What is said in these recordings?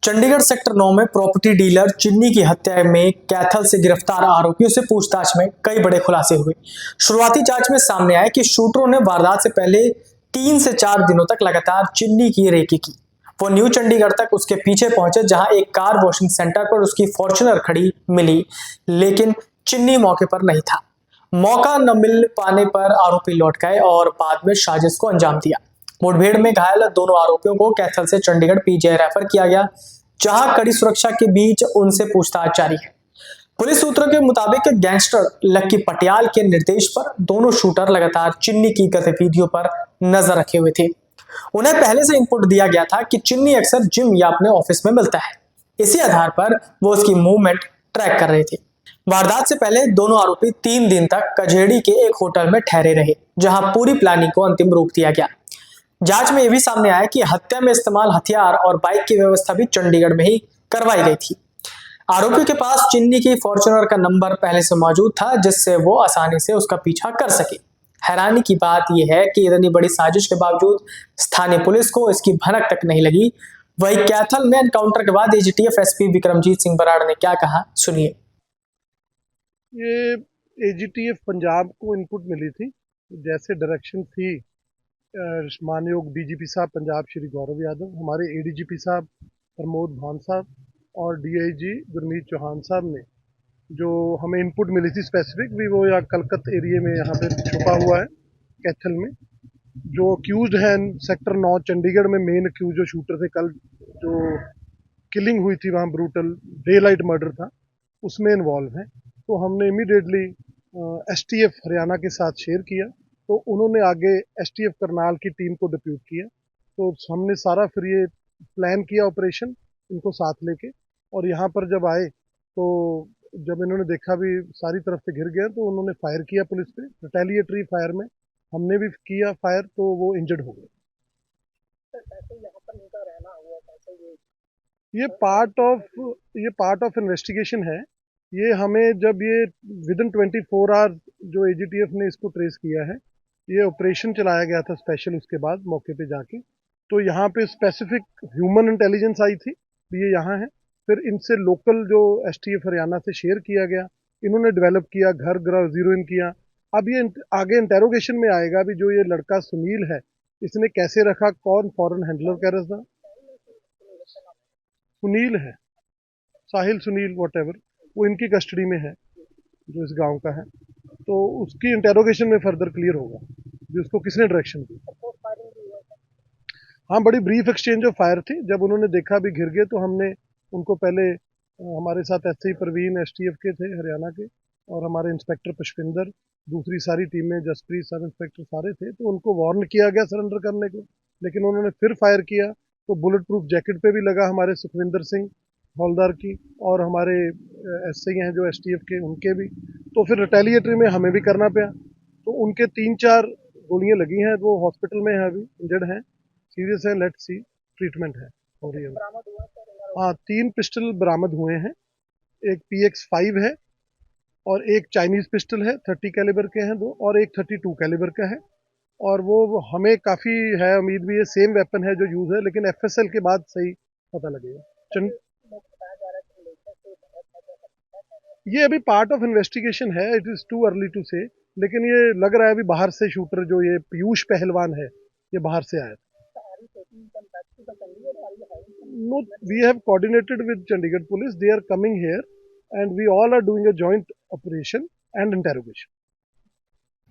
Chandigarh sector 9 में property dealer चिन्नी की हत्या में कैथल से गिरफ्तार आरोपियों से पूछताछ में कई बड़े खुलासे हुए। शुरुआती जांच में सामने आया कि शूटरों ने वारदात से पहले 3 से 4 दिनों तक लगातार चिन्नी की रेकी की। वो न्यू चंडीगढ़ तक उसके पीछे पहुंचे, जहां एक कार वॉशिंग सेंटर पर उसकी फॉर्च्यूनर खड़ी मिली, लेकिन चिन्नी मौके पर नहीं था। मौका न मिल पाने पर आरोपी लौट गए और बाद में साजिश को अंजाम दिया। मुठभेड़ में घायल दोनों आरोपियों को कैथल से चंडीगढ़ पीजीआई रेफर किया गया, जहां कड़ी सुरक्षा के बीच उनसे पूछताछ जारी है। पुलिस सूत्रों के मुताबिक गैंगस्टर लक्की पटियाल के निर्देश पर दोनों शूटर लगातार चिन्नी की गतिविधियों पर नजर रखे हुए थे। उन्हें पहले से इनपुट दिया गया था कि चिन्नी अक्सर जिम या अपने ऑफिस में मिलता है। इसी आधार पर वो उसकी मूवमेंट ट्रैक कर रहे थे। वारदात से पहले दोनों आरोपी 3 दिन तक कझेड़ी के एक होटल में ठहरे रहे, जहां पूरी प्लानिंग को अंतिम रूप दिया गया। जांच में यह भी सामने आया कि हत्या में इस्तेमाल हथियार और बाइक की व्यवस्था भी चंडीगढ़ में ही करवाई गई थी। आरोपियों के पास चिन्नी की फॉर्च्यूनर का नंबर पहले से मौजूद था, जिससे वो आसानी से उसका पीछा कर सके। हैरानी की बात यह है कि इतनी बड़ी साजिश के बावजूद स्थानीय पुलिस को इसकी भनक तक नहीं लगी। वही कैथल में एनकाउंटर के बाद एजीटीएफ एसपी विक्रमजीत सिंह बराड़ ने क्या कहा, सुनिए। ये एजीटीएफ पंजाब को इनपुट मिली थी, जैसे डायरेक्शन थी मानयोग डीजीपी साहब पंजाब श्री गौरव यादव, हमारे एडीजीपी साहब प्रमोद भान साहब और डीआईजी गुरमीत चौहान साहब ने जो हमें इनपुट मिली थी स्पेसिफिक भी, वो या कलकत्ता एरिया में यहाँ पे छुपा हुआ है कैथल में। जो अक्यूज है सेक्टर 9 चंडीगढ़ में, मेन अक्यूज जो शूटर थे, कल जो किलिंग हुई थी वहाँ ब्रूटल डे लाइट मर्डर था, उसमें इन्वॉल्व है। तो हमने इमीडिएटली एसटीएफ हरियाणा के साथ शेयर किया, तो उन्होंने आगे एसटीएफ करनाल की टीम को डिप्यूट किया। तो हमने सारा फिर ये प्लान किया ऑपरेशन इनको साथ लेके, और यहाँ पर जब आए तो जब इन्होंने देखा भी सारी तरफ से घिर गया, तो उन्होंने फायर किया पुलिस पे। रिटेलिएटरी फायर में हमने भी किया फायर, तो वो इंजर्ड हो गए। ये पार्ट ऑफ इन्वेस्टिगेशन है। ये हमें जब ये विदिन 24 आवर्स जो एजीटीएफ ने इसको ट्रेस किया है, ये ऑपरेशन चलाया गया था स्पेशल, उसके बाद मौके पे जाके तो यहाँ पे स्पेसिफिक ह्यूमन इंटेलिजेंस आई थी, ये यहाँ है। फिर इनसे लोकल जो एसटीएफ हरियाणा से शेयर किया गया, इन्होंने डेवलप किया, घर जीरो इन किया। अब ये आगे इंटेरोगेशन में आएगा भी, जो ये लड़का सुनील है, इसने कैसे रखा, कौन फॉरेन हैंडलर कह रहा था, सुनील है, साहिल सुनील वॉटेवर, वो इनकी कस्टडी में है, जो इस गांव का है। तो उसकी इंटेरोगेशन में फर्दर क्लियर होगा कि उसको किसने डायरेक्शन दी। हाँ, बड़ी ब्रीफ एक्सचेंज ऑफ फायर थी। जब उन्होंने देखा भी घिर गए, तो हमने उनको पहले हमारे साथ एसआई परवीन एसटीएफ के थे हरियाणा के, और हमारे इंस्पेक्टर पुष्पिंदर, दूसरी सारी टीमें जसप्रीत सब इंस्पेक्टर सारे थे, तो उनको वार्न किया गया सरेंडर करने को, लेकिन उन्होंने फिर फायर किया। तो बुलेट प्रूफ जैकेट पे भी लगा हमारे सुखविंदर सिंह हौलदार की, और हमारे एसआई हैं जो एसटीएफ के, उनके भी। तो फिर रिटेलिएटरी में हमें भी करना पड़ा। तो उनके 3-4 गोलियां लगी हैं, वो हॉस्पिटल में है, अभी इंजर्ड हैं, सीरियस है, लेट्स सी ट्रीटमेंट है हो रही है। हाँ, 3 पिस्टल बरामद हुए हैं, एक PX5 है और एक चाइनीज पिस्टल है, 30 कैलिबर के हैं 2, और एक 32 कैलिबर का है। और वो हमें काफी है उम्मीद भी, ये सेम वेपन है जो यूज है, लेकिन एफएसएल के बाद सही पता लगेगा। ये अभी पार्ट ऑफ इन्वेस्टिगेशन है, it is too early to say, लेकिन ये लग रहा है अभी बाहर से शूटर जो ये पीयूष पहलवान है, ये बाहर से आया था। No, we have coordinated with Chandigarh police. They are coming here and we all are doing a joint operation and interrogation.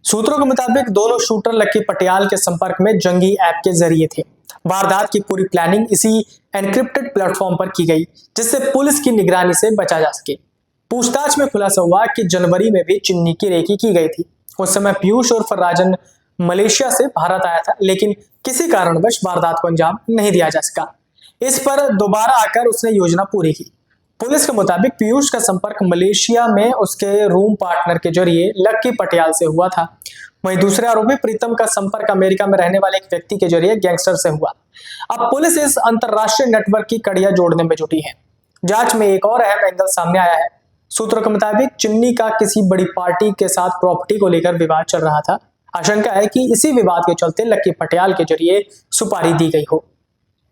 सूत्रों के मुताबिक दोनों शूटर लक्की पटियाल के संपर्क में जंगी ऐप के जरिए थे। वारदात की पूरी प्लानिंग इसी एनक्रिप्टेड प्लेटफॉर्म पर की गई, जिससे पुलिस की निगरानी से बचा जा सके। पूछताछ में खुलासा हुआ कि जनवरी में भी चिन्नी की रेकी की गई थी। उस समय पीयूष उर्फ राजन मलेशिया से भारत आया था, लेकिन किसी कारणवश वारदात को अंजाम नहीं दिया जा सका। इस पर दोबारा आकर उसने योजना पूरी की। पुलिस के मुताबिक पीयूष का संपर्क मलेशिया में उसके रूम पार्टनर के जरिए लक्की पटियाल से हुआ था। वहीं दूसरे आरोपी प्रीतम का संपर्क अमेरिका में रहने वाले एक व्यक्ति के जरिए गैंगस्टर से हुआ। अब पुलिस इस अंतरराष्ट्रीय नेटवर्क की कड़ियां जोड़ने में जुटी है। जांच में एक और अहम एंगल सामने आया है। सूत्रों के मुताबिक चिन्नी का किसी बड़ी पार्टी के साथ प्रॉपर्टी को लेकर विवाद चल रहा था। आशंका है कि इसी विवाद के चलते लक्की पटियाल के जरिए सुपारी दी गई हो।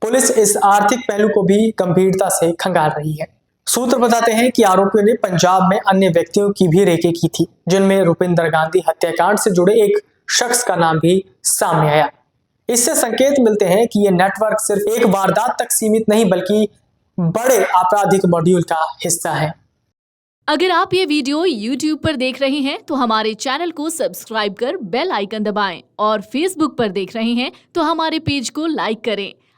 पुलिस इस आर्थिक पहलू को भी गंभीरता से खंगाल रही है। सूत्र बताते हैं कि आरोपियों ने पंजाब में अन्य व्यक्तियों की भी रेकी की थी, जिनमें रुपिंदर गांधी हत्याकांड से जुड़े एक शख्स का नाम भी सामने आया। इससे संकेत मिलते हैं कि यह नेटवर्क सिर्फ एक वारदात तक सीमित नहीं बल्कि बड़े आपराधिक मॉड्यूल का हिस्सा है। अगर आप ये वीडियो YouTube पर देख रहे हैं तो हमारे चैनल को सब्सक्राइब कर बेल आइकन दबाएं और Facebook पर देख रहे हैं तो हमारे पेज को लाइक करें।